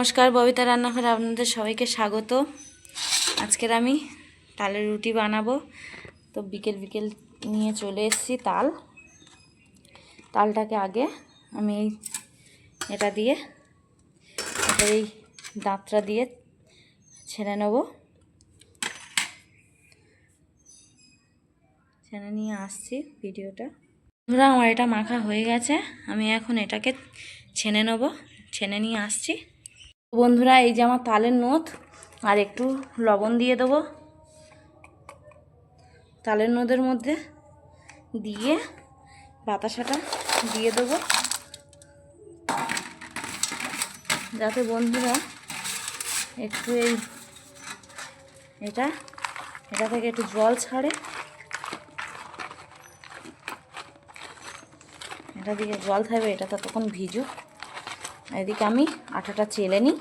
নমস্কার, ববিতা রান্নাঘরে আপনাদের সবাইকে স্বাগত। আজকের আমি তালের রুটি বানাবো। তো বিকেল বিকেল নিয়ে চলে এসেছি তালটাকে আগে আমি এটা দিয়ে এই দাঁতটা দিয়ে ছেড়ে নেব। ছেড়ে নিয়ে আসছি ভিডিওটা। বন্ধুরা, আমার এটা মাখা হয়ে গেছে, আমি এখন এটাকে ছেনে নেব, ছেনে নিয়ে আসছি। বন্ধুরা, এই যে আমার তালের নথ, আর একটু লবণ দিয়ে দেবো তালের নদের মধ্যে, দিয়ে বাতাসাটা দিয়ে দেবো, যাতে বন্ধুরা একটু এটা থেকে একটু জল ছাড়ে। এটা দিকে জল থাকবে, এটা ততক্ষণ ভিজুক। এদিকে আমি আটাটা চেলে নিই।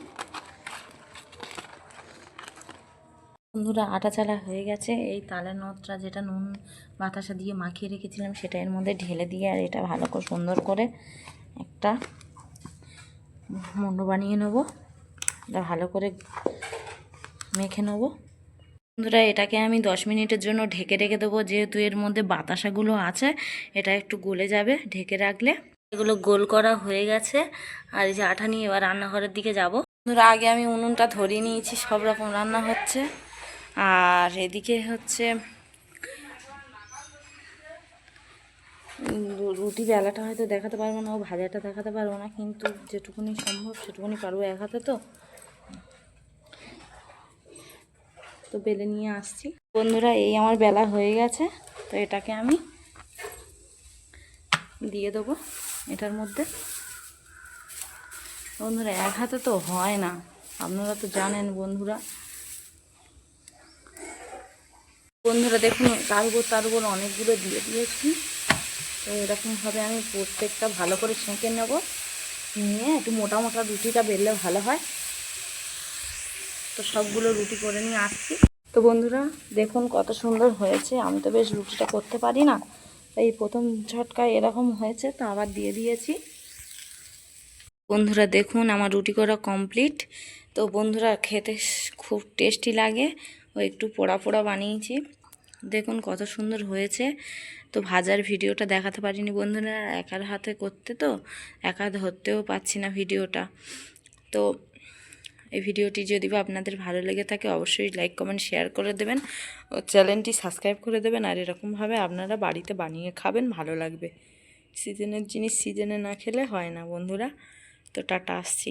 বন্ধুরা, আটা চালা হয়ে গেছে। এই তালের নদটা যেটা নুন বাতাসা দিয়ে মাখিয়ে রেখেছিলাম সেটা এর মধ্যে ঢেলে দিয়ে, আর এটা ভালো করে সুন্দর করে একটা মুন্ডু বানিয়ে নেব। এটা ভালো করে মেখে নেব। বন্ধুরা, এটাকে আমি 10 মিনিটের জন্য ঢেকে রেখে দেবো, যেহেতু এর মধ্যে বাতাসাগুলো আছে, এটা একটু গলে যাবে ঢেকে রাখলে। এগুলো গোল করা হয়ে গেছে, আর এই যে আটা নিয়ে এবার রান্নাঘরের দিকে যাব। বন্ধুরা, আগে আমি উনুনটা ধরিয়ে নিয়েছি, সব রকম রান্না হচ্ছে। আর এদিকে হচ্ছে রুটি বেলাটা হয়তো দেখাতে পারবো না, ও ভাজাটা দেখাতে পারবো না, কিন্তু যেটুকুনি সম্ভব সেটুকুনি পারবো এক হাতে। তো বেলে নিয়ে আসছি। বন্ধুরা, এই আমার বেলা হয়ে গেছে, তো এটাকে আমি দিয়ে দেবো এটার মধ্যে। বন্ধুরা, এক হাতে তো হয় না, আপনারা তো জানেন। বন্ধুরা দেখুন, তার উপর অনেকগুলো দিয়ে দিয়েছি। তো এরকমভাবে আমি প্রত্যেকটা ভালো করে সেঁকে নেব, নিয়ে একটু মোটা মোটা রুটিটা বেললে ভালো হয়। তো সবগুলো রুটি করে নিয়ে আসছি। তো বন্ধুরা দেখুন কত সুন্দর হয়েছে। আমি তো বেশ রুটিটা করতে পারি না, এই প্রথম ঝটকায় এরকম হয়েছে, তো আবার দিয়ে দিয়েছি। বন্ধুরা দেখুন, আমার রুটি করা কমপ্লিট। তো বন্ধুরা, খেতে খুব টেস্টি লাগে। ও একটু পোড়া পোড়া বানিয়েছি, দেখুন কত সুন্দর হয়েছে। তো ভাজার ভিডিওটা দেখাতে পারিনি বন্ধুরা, একার হাতে করতে তো একা ধরতেও পাচ্ছি না ভিডিওটা। তো এই ভিডিওটি যদি আপনাদের ভালো লেগে থাকে, অবশ্যই লাইক কমেন্ট শেয়ার করে দেবেন, ও চ্যানেলটি সাবস্ক্রাইব করে দেবেন। আর এরকমভাবে আপনারা বাড়িতে বানিয়ে খাবেন, ভালো লাগবে। সিজনের জিনিস সিজনে না খেলে হয় না বন্ধুরা। তো টাটা, আসছি।